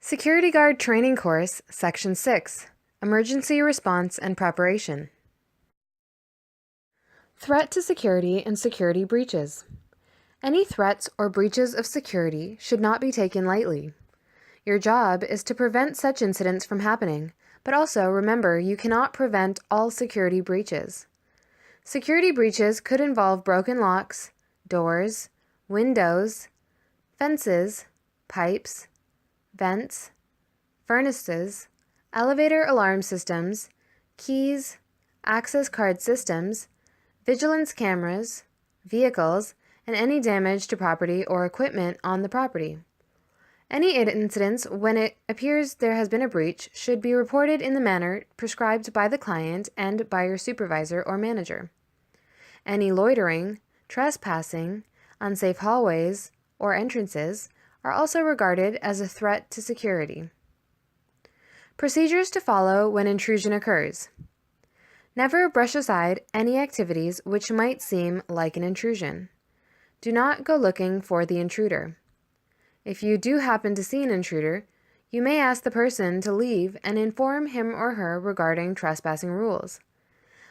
Security Guard Training Course, Section 6, Emergency Response and Preparation. Threat to security and security breaches. Any threats or breaches of security should not be taken lightly. Your job is to prevent such incidents from happening, but also remember you cannot prevent all security breaches. Security breaches could involve broken locks, doors, windows, fences, pipes, vents, furnaces, elevator alarm systems, keys, access card systems, vigilance cameras, vehicles, and any damage to property or equipment on the property. Any incidents when it appears there has been a breach should be reported in the manner prescribed by the client and by your supervisor or manager. Any loitering, trespassing, unsafe hallways, or entrances are also regarded as a threat to security. Procedures to follow when intrusion occurs. Never brush aside any activities which might seem like an intrusion. Do not go looking for the intruder. If you do happen to see an intruder, you may ask the person to leave and inform him or her regarding trespassing rules.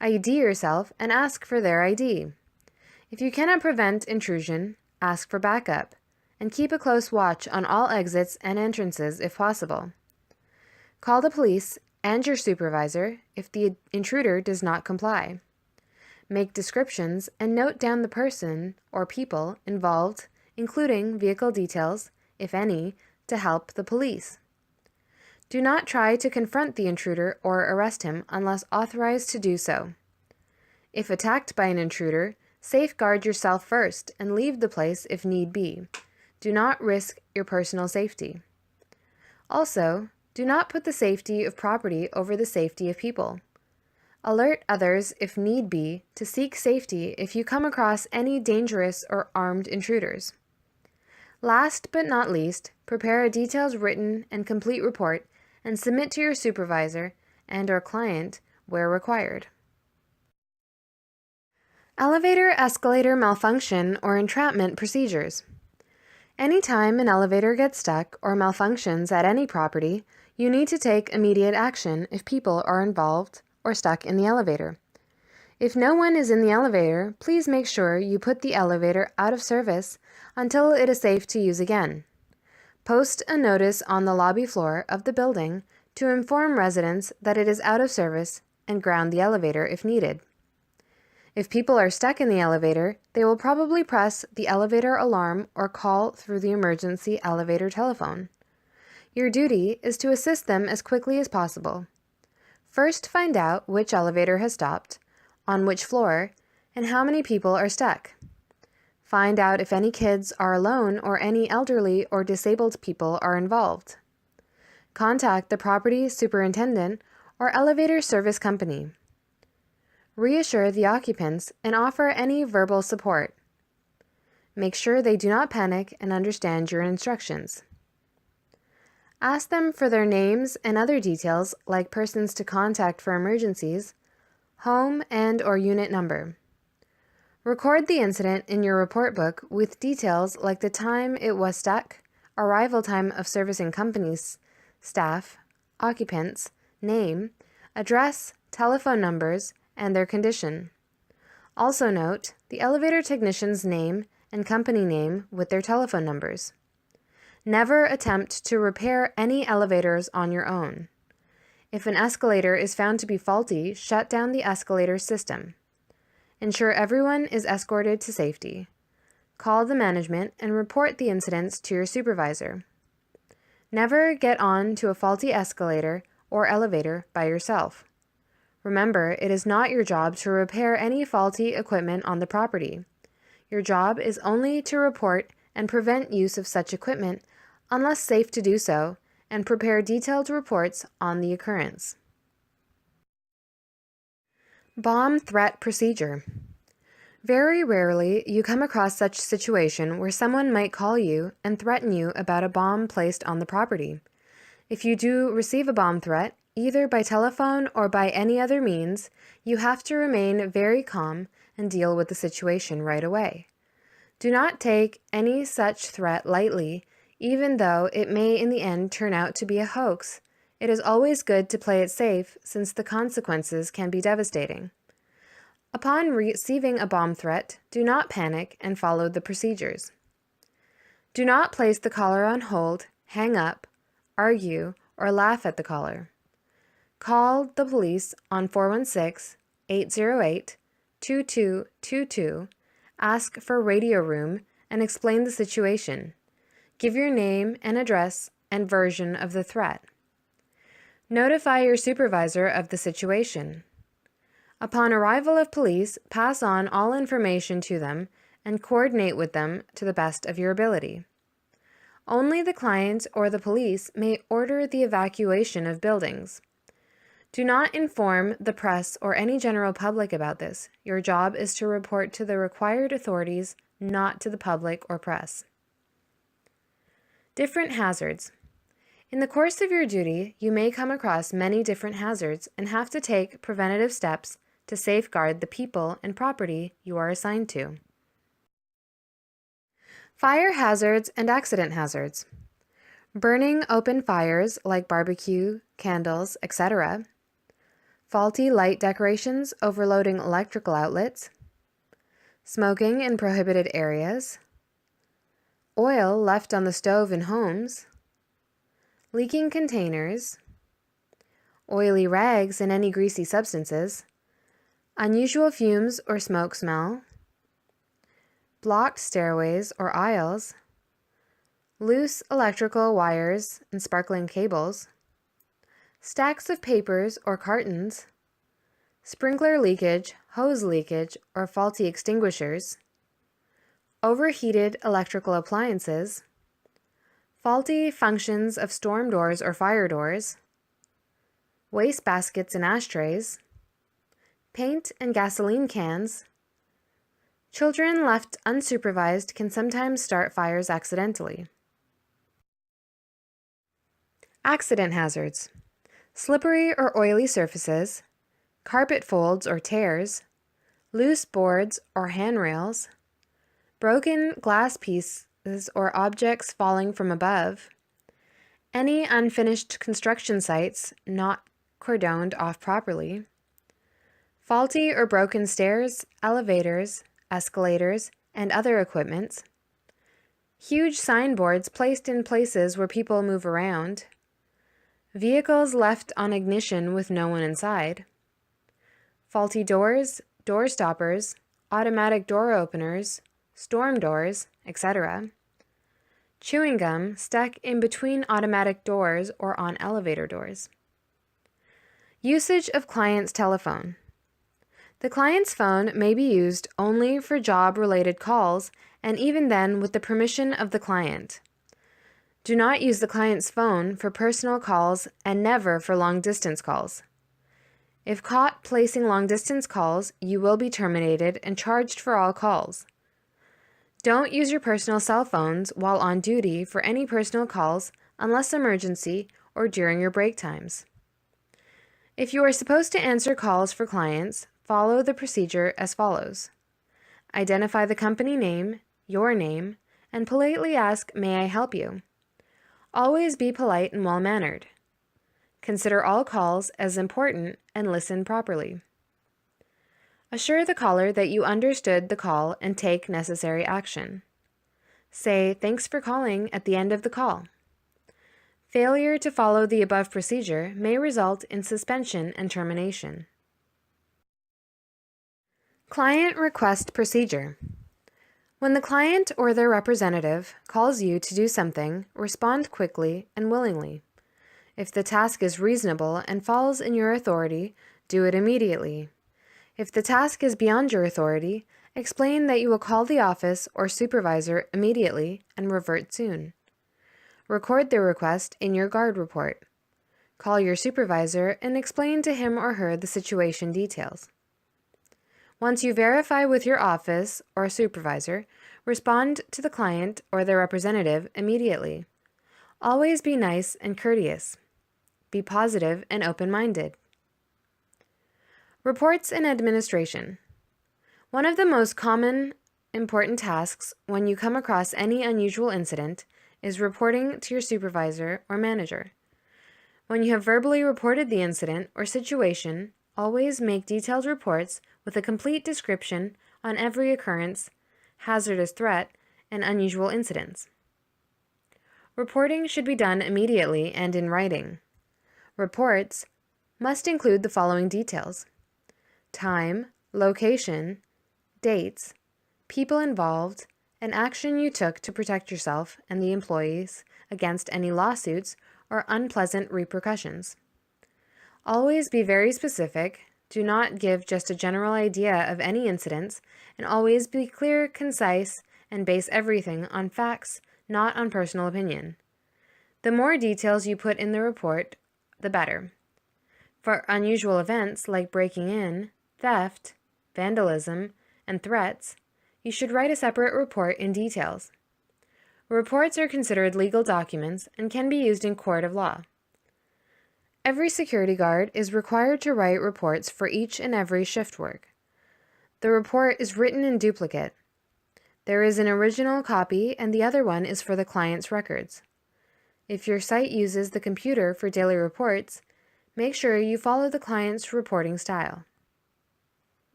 ID yourself and ask for their ID. If you cannot prevent intrusion, ask for backup, and keep a close watch on all exits and entrances if possible. Call the police and your supervisor if the intruder does not comply. Make descriptions and note down the person or people involved, including vehicle details, if any, to help the police. Do not try to confront the intruder or arrest him unless authorized to do so. If attacked by an intruder, safeguard yourself first and leave the place if need be. Do not risk your personal safety. Also, do not put the safety of property over the safety of people. Alert others if need be to seek safety if you come across any dangerous or armed intruders. Last but not least, prepare a detailed written and complete report and submit to your supervisor and/or client where required. Elevator escalator malfunction or entrapment procedures. Anytime an elevator gets stuck or malfunctions at any property, you need to take immediate action if people are involved or stuck in the elevator. If no one is in the elevator, please make sure you put the elevator out of service until it is safe to use again. Post a notice on the lobby floor of the building to inform residents that it is out of service and ground the elevator if needed. If people are stuck in the elevator, they will probably press the elevator alarm or call through the emergency elevator telephone. Your duty is to assist them as quickly as possible. First, find out which elevator has stopped, on which floor, and how many people are stuck. Find out if any kids are alone or any elderly or disabled people are involved. Contact the property superintendent or elevator service company. Reassure the occupants and offer any verbal support. Make sure they do not panic and understand your instructions. Ask them for their names and other details like persons to contact for emergencies, home and/or unit number. Record the incident in your report book with details like the time it was stuck, arrival time of servicing companies, staff, occupants, name, address, telephone numbers, and their condition. Also note the elevator technician's name and company name with their telephone numbers. Never attempt to repair any elevators on your own. If an escalator is found to be faulty, shut down the escalator system. Ensure everyone is escorted to safety. Call the management and report the incidents to your supervisor. Never get on to a faulty escalator or elevator by yourself. Remember, it is not your job to repair any faulty equipment on the property. Your job is only to report and prevent use of such equipment unless safe to do so, and prepare detailed reports on the occurrence. Bomb threat procedure. Very rarely you come across such a situation where someone might call you and threaten you about a bomb placed on the property. If you do receive a bomb threat, either by telephone or by any other means, you have to remain very calm and deal with the situation right away. Do not take any such threat lightly, Even though it may in the end turn out to be a hoax, it is always good to play it safe since the consequences can be devastating. Upon receiving a bomb threat, do not panic and follow the procedures. Do not place the caller on hold, hang up, argue, or laugh at the caller. Call the police on 416-808-2222, ask for radio room, and explain the situation. Give your name and address and version of the threat. Notify your supervisor of the situation. Upon arrival of police, pass on all information to them and coordinate with them to the best of your ability. Only the client or the police may order the evacuation of buildings. Do not inform the press or any general public about this. Your job is to report to the required authorities, not to the public or press. Different hazards. In the course of your duty, you may come across many different hazards and have to take preventative steps to safeguard the people and property you are assigned to. Fire hazards and accident hazards. Burning open fires like barbecue, candles, etc. Faulty light decorations overloading electrical outlets. Smoking in prohibited areas. Oil left on the stove in homes. Leaking containers. Oily rags and any greasy substances. Unusual fumes or smoke smell. Blocked stairways or aisles. Loose electrical wires and sparkling cables. Stacks of papers or cartons. Sprinkler leakage, hose leakage, or faulty extinguishers. Overheated electrical appliances. Faulty functions of storm doors or fire doors. Waste baskets and ashtrays. Paint and gasoline cans. Children left unsupervised can sometimes start fires accidentally. Accident hazards. Slippery or oily surfaces, carpet folds or tears, loose boards or handrails, broken glass pieces or objects falling from above, any unfinished construction sites not cordoned off properly, faulty or broken stairs, elevators, escalators, and other equipment, huge signboards placed in places where people move around, vehicles left on ignition with no one inside, faulty doors, door stoppers, automatic door openers, storm doors, etc., chewing gum stuck in between automatic doors or on elevator doors. Usage of client's telephone. The client's phone may be used only for job-related calls, and even then with the permission of the client. Do not use the client's phone for personal calls and never for long-distance calls. If caught placing long-distance calls, you will be terminated and charged for all calls. Don't use your personal cell phones while on duty for any personal calls unless emergency or during your break times. If you are supposed to answer calls for clients, follow the procedure as follows. Identify the company name, your name, and politely ask, "May I help you?" Always be polite and well-mannered. Consider all calls as important and listen properly. Assure the caller that you understood the call and take necessary action. Say, "Thanks for calling" at the end of the call. Failure to follow the above procedure may result in suspension and termination. Client request procedure. When the client or their representative calls you to do something, respond quickly and willingly. If the task is reasonable and falls in your authority, do it immediately. If the task is beyond your authority, explain that you will call the office or supervisor immediately and revert soon. Record the request in your guard report. Call your supervisor and explain to him or her the situation details. Once you verify with your office or supervisor, respond to the client or their representative immediately. Always be nice and courteous. Be positive and open-minded. Reports and administration. One of the most common important tasks when you come across any unusual incident is reporting to your supervisor or manager. When you have verbally reported the incident or situation, always make detailed reports with a complete description on every occurrence, hazardous threat, and unusual incidents. Reporting should be done immediately and in writing. Reports must include the following details: time, location, dates, people involved, and action you took to protect yourself and the employees against any lawsuits or unpleasant repercussions. Always be very specific. Do not give just a general idea of any incidents, and always be clear, concise, and base everything on facts, not on personal opinion. The more details you put in the report, the better. For unusual events like breaking in, theft, vandalism, and threats, you should write a separate report in details. Reports are considered legal documents and can be used in court of law. Every security guard is required to write reports for each and every shift work. The report is written in duplicate. There is an original copy and the other one is for the client's records. If your site uses the computer for daily reports, make sure you follow the client's reporting style.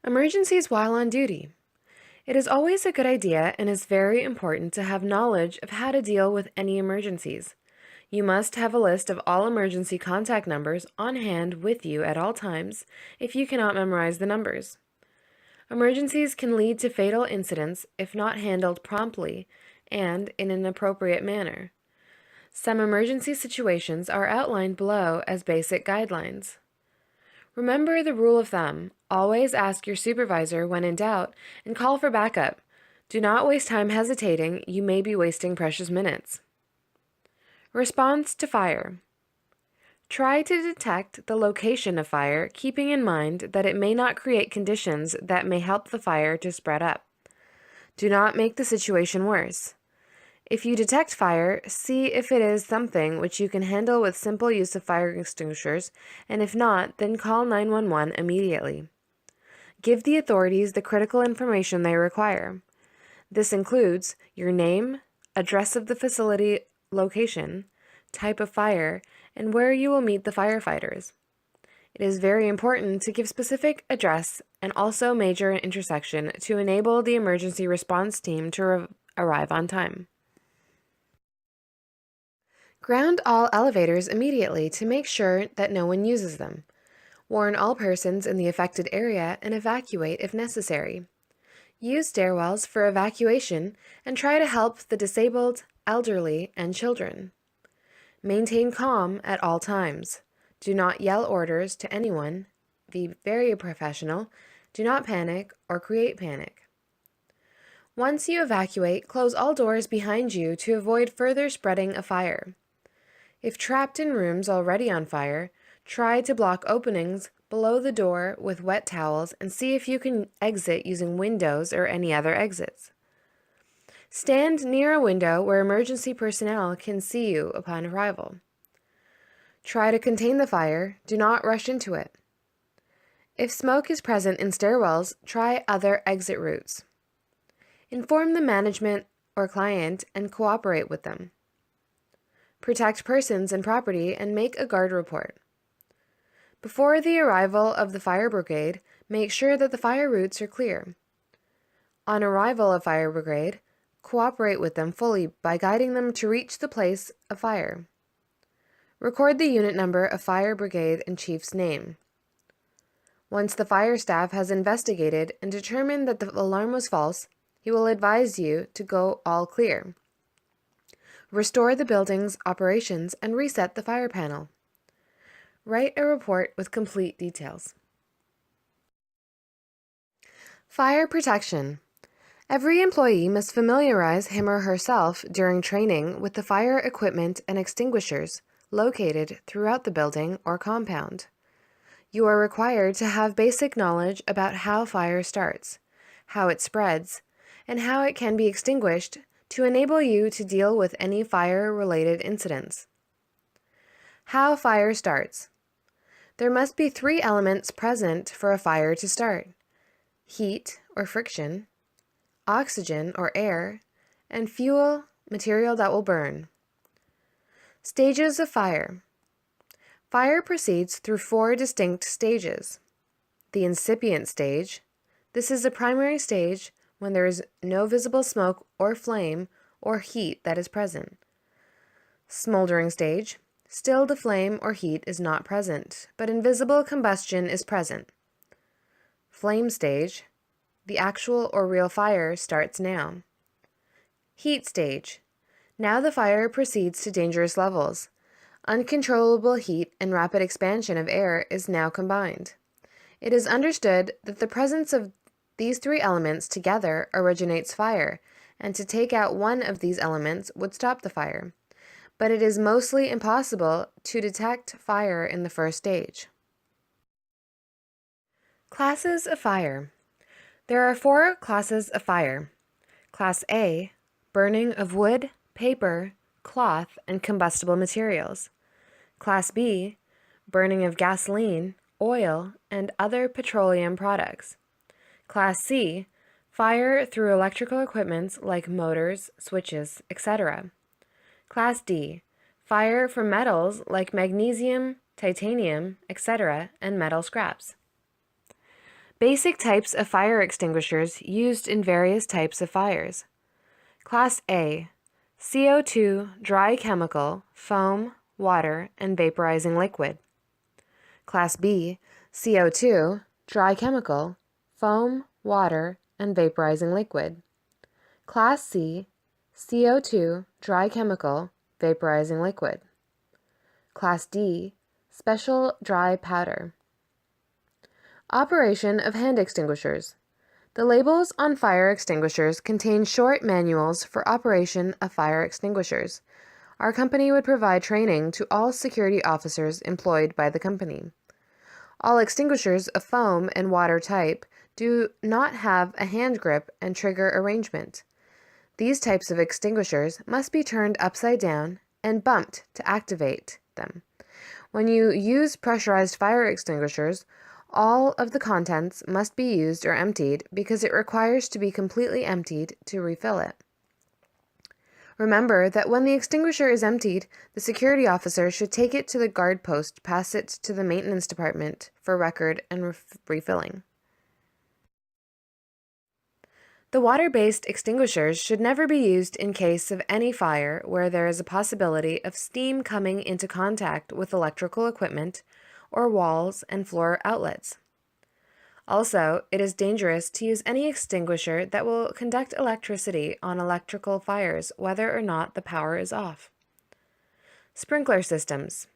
Emergencies while on duty. It is always a good idea and is very important to have knowledge of how to deal with any emergencies. You must have a list of all emergency contact numbers on hand with you at all times if you cannot memorize the numbers. Emergencies can lead to fatal incidents if not handled promptly and in an appropriate manner. Some emergency situations are outlined below as basic guidelines. Remember the rule of thumb: always ask your supervisor when in doubt and call for backup. Do not waste time hesitating, you may be wasting precious minutes. Response to fire. Try to detect the location of fire, keeping in mind that it may not create conditions that may help the fire to spread up. Do not make the situation worse. If you detect fire, see if it is something which you can handle with simple use of fire extinguishers, and if not, then call 911 immediately. Give the authorities the critical information they require. This includes your name, address of the facility location, type of fire, and where you will meet the firefighters. It is very important to give specific address and also major intersection to enable the emergency response team to arrive on time. Ground all elevators immediately to make sure that no one uses them. Warn all persons in the affected area and evacuate if necessary. Use stairwells for evacuation and try to help the disabled, elderly, and children. Maintain calm at all times. Do not yell orders to anyone. Be very professional. Do not panic or create panic. Once you evacuate, close all doors behind you to avoid further spreading of fire. If trapped in rooms already on fire, try to block openings below the door with wet towels and see if you can exit using windows or any other exits. Stand near a window where emergency personnel can see you upon arrival. Try to contain the fire. Do not rush into it. If smoke is present in stairwells, try other exit routes. Inform the management or client and cooperate with them. Protect persons and property and make a guard report. Before the arrival of the fire brigade, make sure that the fire routes are clear. On arrival of fire brigade, cooperate with them fully by guiding them to reach the place of fire. Record the unit number of fire brigade and chief's name. Once the fire staff has investigated and determined that the alarm was false, he will advise you to go all clear. Restore the building's operations and reset the fire panel. Write a report with complete details. Fire protection. Every employee must familiarize him or herself during training with the fire equipment and extinguishers located throughout the building or compound. You are required to have basic knowledge about how fire starts, how it spreads, and how it can be extinguished to enable you to deal with any fire-related incidents. How fire starts. There must be 3 elements present for a fire to start: heat or friction, oxygen or air, and fuel, material that will burn. Stages of fire. Fire proceeds through 4 distinct stages. The incipient stage. This is a primary stage when there is no visible smoke or flame or heat that is present. Smoldering stage. Still the flame or heat is not present, but invisible combustion is present. Flame stage. The actual or real fire starts now. Heat stage. Now the fire proceeds to dangerous levels. Uncontrollable heat and rapid expansion of air is now combined. It is understood that the presence of these 3 elements together originates fire, and to take out one of these elements would stop the fire. But it is mostly impossible to detect fire in the first stage. Classes of fire. There are 4 classes of fire. Class A, burning of wood, paper, cloth, and combustible materials. Class B, burning of gasoline, oil, and other petroleum products. Class C, fire through electrical equipment like motors, switches, etc. Class D, fire from metals like magnesium, titanium, etc., and metal scraps. Basic types of fire extinguishers used in various types of fires. Class A, CO2, dry chemical, foam, water, and vaporizing liquid. Class B, CO2, dry chemical, foam, water, and vaporizing liquid. Class C, CO2, dry chemical, vaporizing liquid. Class D, special dry powder. Operation of hand extinguishers. The labels on fire extinguishers contain short manuals for operation of fire extinguishers. Our company would provide training to all security officers employed by the company. All extinguishers of foam and water type do not have a hand grip and trigger arrangement. These types of extinguishers must be turned upside down and bumped to activate them. When you use pressurized fire extinguishers, all of the contents must be used or emptied because it requires to be completely emptied to refill it. Remember that when the extinguisher is emptied, the security officer should take it to the guard post, pass it to the maintenance department for record and refilling. The water-based extinguishers should never be used in case of any fire where there is a possibility of steam coming into contact with electrical equipment or walls and floor outlets. Also, it is dangerous to use any extinguisher that will conduct electricity on electrical fires, whether or not the power is off. Sprinkler systems.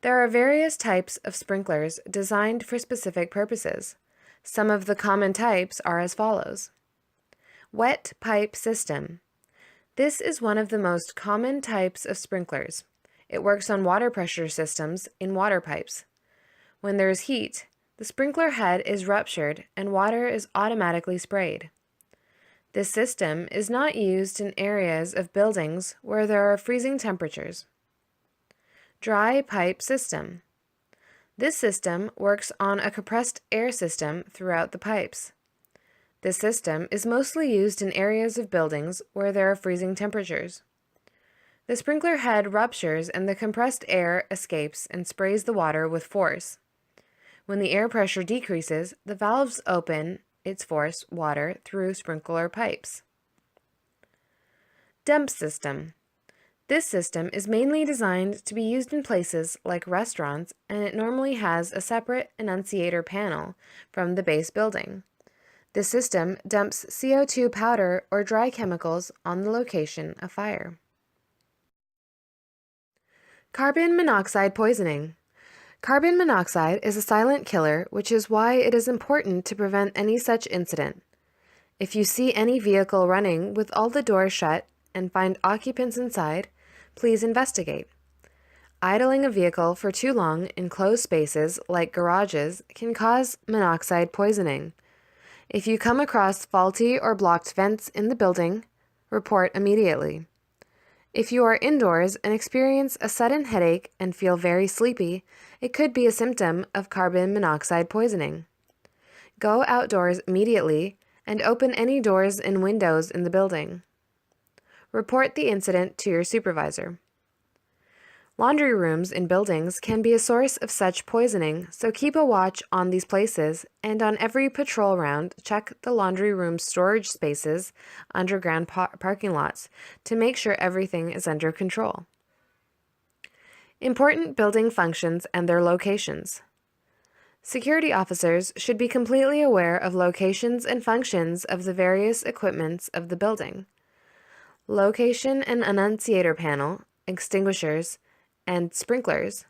There are various types of sprinklers designed for specific purposes. Some of the common types are as follows. Wet pipe system. This is one of the most common types of sprinklers. It works on water pressure systems in water pipes. When there is heat, the sprinkler head is ruptured and water is automatically sprayed. This system is not used in areas of buildings where there are freezing temperatures. Dry pipe system. This system works on a compressed air system throughout the pipes. This system is mostly used in areas of buildings where there are freezing temperatures. The sprinkler head ruptures and the compressed air escapes and sprays the water with force. When the air pressure decreases, the valves open its force water through sprinkler pipes. Dump system. This system is mainly designed to be used in places like restaurants, and it normally has a separate annunciator panel from the base building. This system dumps CO2 powder or dry chemicals on the location of fire. Carbon monoxide poisoning. Carbon monoxide is a silent killer, which is why it is important to prevent any such incident. If you see any vehicle running with all the doors shut and find occupants inside, please investigate. Idling a vehicle for too long in closed spaces like garages can cause monoxide poisoning. If you come across faulty or blocked vents in the building, report immediately. If you are indoors and experience a sudden headache and feel very sleepy, it could be a symptom of carbon monoxide poisoning. Go outdoors immediately and open any doors and windows in the building. Report the incident to your supervisor. Laundry rooms in buildings can be a source of such poisoning, so keep a watch on these places, and on every patrol round, check the laundry room storage spaces, underground parking lots, to make sure everything is under control. Important building functions and their locations. Security officers should be completely aware of locations and functions of the various equipments of the building. Location and annunciator panel, extinguishers, and sprinklers,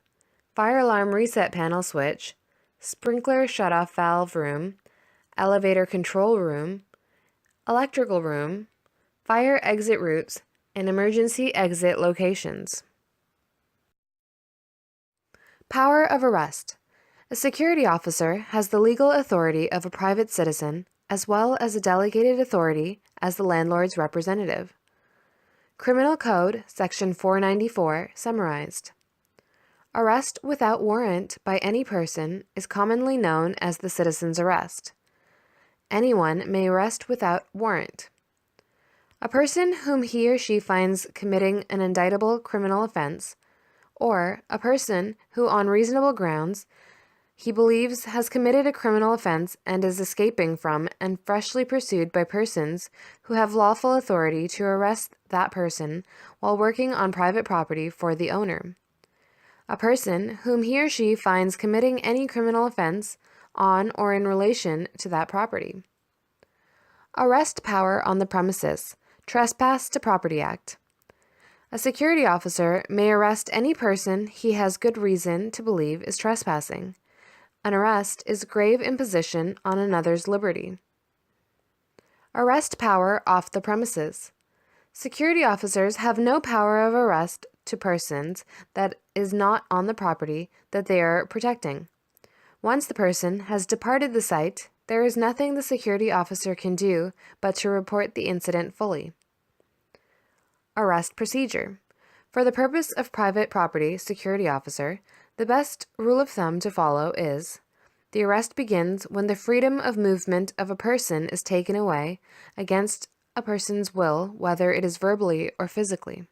fire alarm reset panel switch, sprinkler shutoff valve room, elevator control room, electrical room, fire exit routes, and emergency exit locations. Power of arrest. A security officer has the legal authority of a private citizen, as well as a delegated authority as the landlord's representative. Criminal Code, Section 494, summarized. Arrest without warrant by any person is commonly known as the citizen's arrest. Anyone may arrest without warrant. A person whom he or she finds committing an indictable criminal offense, or a person who on reasonable grounds he believes has committed a criminal offense and is escaping from and freshly pursued by persons who have lawful authority to arrest that person while working on private property for the owner. A person whom he or she finds committing any criminal offense on or in relation to that property. Arrest power on the premises. Trespass to Property Act. A security officer may arrest any person he has good reason to believe is trespassing. An arrest is grave imposition on another's liberty. Arrest power off the premises. Security officers have no power of arrest to persons that is not on the property that they are protecting. Once the person has departed the site, there is nothing the security officer can do but to report the incident fully. Arrest procedure. For the purpose of private property security officer, the best rule of thumb to follow is: the arrest begins when the freedom of movement of a person is taken away against a person's will, whether it is verbally or physically.